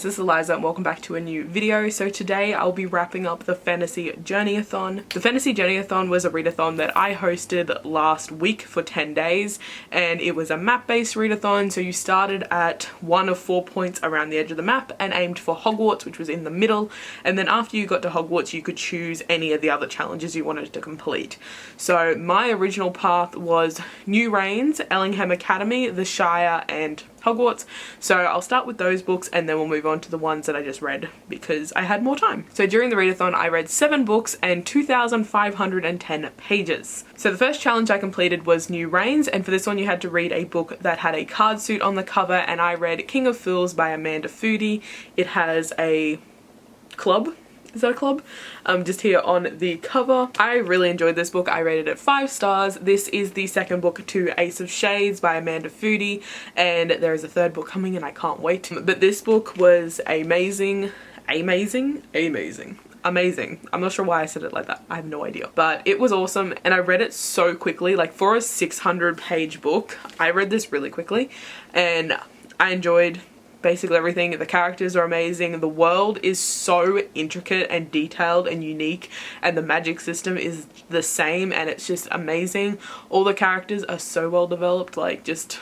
guys, this is Eliza and welcome back to a new video. So today I'll be wrapping up the Fantasy JourneyAthon. The Fantasy JourneyAthon was a readathon that I hosted last week for 10 days and it was a map-based readathon. So you started at one of 4 points around the edge of the map and aimed for Hogwarts, which was in the middle, and then after you got to Hogwarts you could choose any of the other challenges you wanted to complete. So my original path was New Reins, Ellingham Academy, the Shire and Hogwarts. So I'll start with those books and then we'll move on to the ones that I just read because I had more time. So during the readathon I read 7 books and 2,510 pages. So the first challenge I completed was New Reins, and for this one you had to read a book that had a card suit on the cover, and I read King of Fools by Amanda Foody. It has a club. Is that a club? Just here on the cover. I really enjoyed this book. I rated it 5 stars. This is the second book to Ace of Shades by Amanda Foody, and there is a third book coming and I can't wait. But this book was amazing. Amazing? Amazing. I'm not sure why I said it like that. I have no idea. But it was awesome and I read it so quickly. Like for a 600-page book, I read this really quickly and I enjoyed basically everything. The characters are amazing, the world is so intricate and detailed and unique, and the magic system is the same and it's just amazing. All the characters are so well developed, like just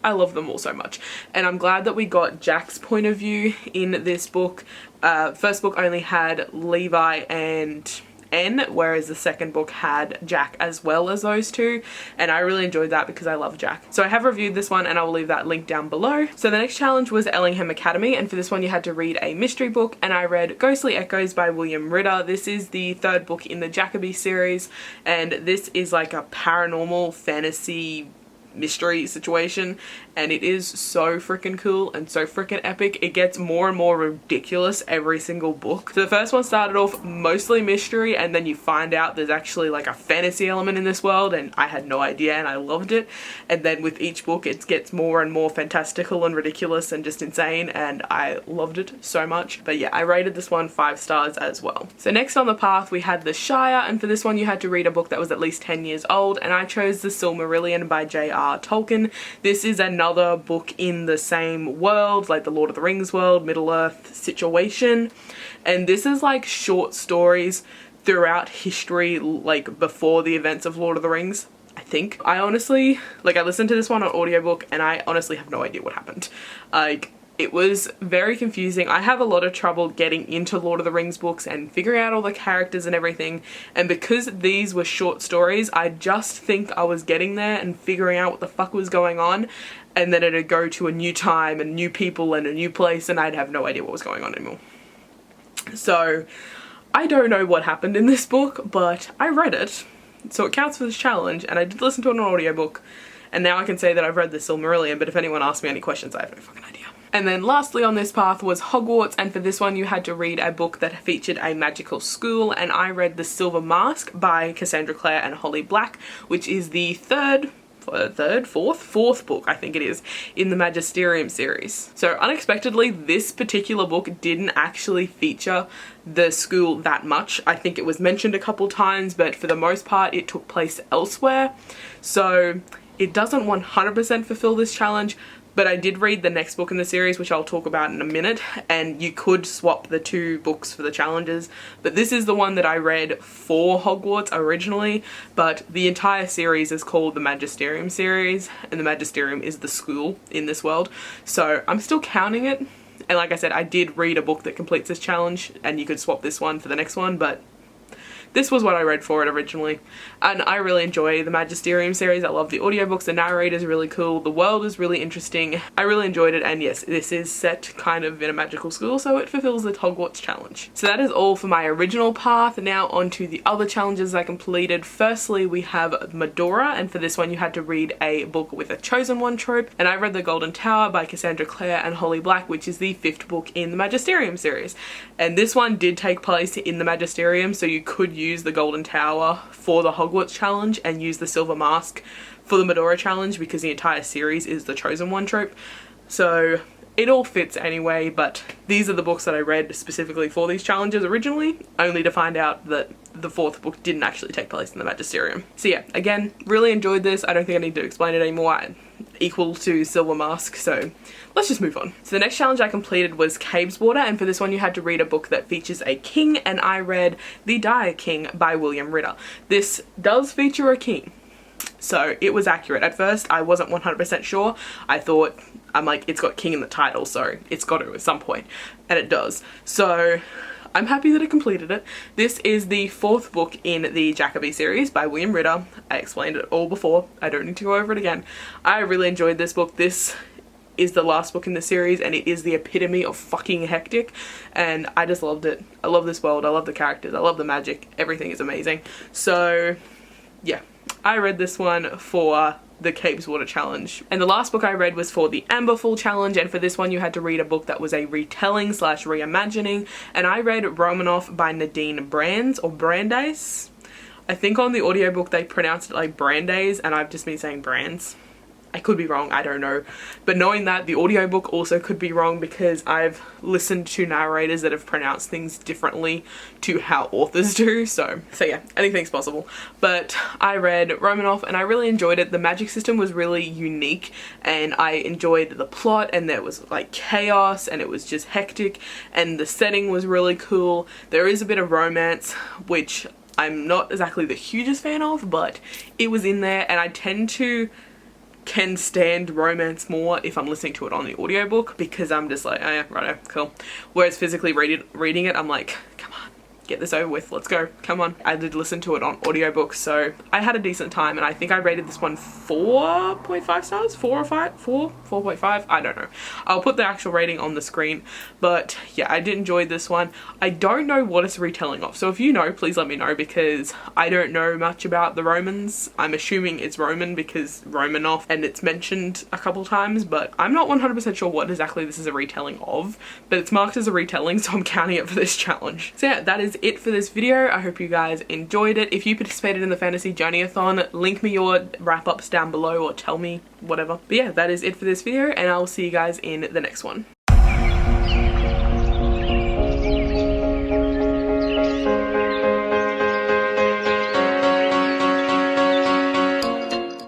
I love them all so much. And I'm glad that we got Jack's point of view in this book. First book only had Levi and N, whereas the second book had Jack as well as those two, and I really enjoyed that because I love Jack. So I have reviewed this one and I will leave that link down below. So the next challenge was Ellingham Academy, and for this one you had to read a mystery book, and I read Ghostly Echoes by William Ritter. This is the third book in the Jacoby series, and this is like a paranormal fantasy mystery situation, and it is so freaking cool and so freaking epic. It gets more and more ridiculous every single book. So the first one started off mostly mystery, and then you find out there's actually like a fantasy element in this world, and I had no idea and I loved it. And then with each book it gets more and more fantastical and ridiculous and just insane, and I loved it so much. But yeah, I rated this one 5 stars as well. So next on the path we had the Shire, and for this one you had to read a book that was at least 10 years old, and I chose The Silmarillion by J.R. Tolkien. This is another book in the same world, like the Lord of the Rings world, Middle-earth situation, and this is like short stories throughout history, like before the events of Lord of the Rings, I think. I honestly, like I listened to this one on audiobook and I honestly have no idea what happened. Like, it was very confusing. I have a lot of trouble getting into Lord of the Rings books and figuring out all the characters and everything, and because these were short stories, I just think I was getting there and figuring out what the fuck was going on, and then it'd go to a new time and new people and a new place and I'd have no idea what was going on anymore. So I don't know what happened in this book, but I read it, so it counts for this challenge, and I did listen to it on an audiobook, and now I can say that I've read the Silmarillion, but if anyone asks me any questions I have no fucking idea. And then lastly on this path was Hogwarts, and for this one you had to read a book that featured a magical school, and I read The Silver Mask by Cassandra Clare and Holly Black, which is the fourth book I think it is in the Magisterium series. So unexpectedly this particular book didn't actually feature the school that much. I think it was mentioned a couple times, but for the most part it took place elsewhere, so it doesn't 100% fulfill this challenge. But I did read the next book in the series, which I'll talk about in a minute, and you could swap the 2 books for the challenges. But this is the one that I read for Hogwarts originally, but the entire series is called the Magisterium series, and the Magisterium is the school in this world. So I'm still counting it, and like I said, I did read a book that completes this challenge, and you could swap this one for the next one, but this was what I read for it originally, and I really enjoy the Magisterium series. I love the audiobooks, the narrator is really cool, the world is really interesting. I really enjoyed it, and yes, this is set kind of in a magical school, so it fulfills the Hogwarts challenge. So that is all for my original path. Now on to the other challenges I completed. Firstly, we have Dora, and for this one you had to read a book with a chosen one trope, and I read The Golden Tower by Cassandra Clare and Holly Black, which is the 5th book in the Magisterium series. And this one did take place in the Magisterium, so you could use the Golden Tower for the Hogwarts challenge and use the Silver Mask for the Medora challenge, because the entire series is the chosen one trope. So it all fits anyway, but these are the books that I read specifically for these challenges originally, only to find out that the fourth book didn't actually take place in the Magisterium. So yeah, again, really enjoyed this. I don't think I need to explain it anymore. Equal to Silver Mask, so let's just move on. So the next challenge I completed was Caves Water, and for this one you had to read a book that features a king, and I read The Dire King by William Ritter. This does feature a king, so it was accurate. At first I wasn't 100% sure. I'm like, it's got king in the title, so it's got to at some point, and it does. So I'm happy that I completed it. This is the fourth book in the Jacoby series by William Ritter. I explained it all before. I don't need to go over it again. I really enjoyed this book. This is the last book in the series, and it is the epitome of fucking hectic, and I just loved it. I love this world. I love the characters. I love the magic. Everything is amazing. So yeah, I read this one for the Caves Water challenge. And the last book I read was for the Amberfall challenge, and for this one you had to read a book that was a retelling slash reimagining, and I read Romanoff by Nadine Brands, or Brandeis. I think on the audiobook they pronounced it like Brandeis, and I've just been saying Brands. I could be wrong, I don't know. But knowing that, the audiobook also could be wrong because I've listened to narrators that have pronounced things differently to how authors do. So yeah, anything's possible. But I read Romanoff and I really enjoyed it. The magic system was really unique and I enjoyed the plot, and there was like chaos and it was just hectic, and the setting was really cool. There is a bit of romance, which I'm not exactly the hugest fan of, but it was in there, and I can stand romance more if I'm listening to it on the audiobook, because I'm just like, oh yeah, righto, cool. Whereas physically reading it, I'm like, come on, get this over with, let's go, come on. I did listen to it on audiobook, so I had a decent time, and I think I rated this one 4.5 stars, 4 or 5, 4.5, I don't know. I'll put the actual rating on the screen, but yeah, I did enjoy this one. I don't know what it's retelling of, so if you know, please let me know, because I don't know much about the Romans. I'm assuming it's Roman because Romanoff, and it's mentioned a couple times, but I'm not 100% sure what exactly this is a retelling of, but it's marked as a retelling, so I'm counting it for this challenge. So yeah, that is it for this video. I hope you guys enjoyed it. If you participated in the Fantasy JourneyAthon, link me your wrap-ups down below or tell me whatever. But yeah, that is it for this video, and I'll see you guys in the next one.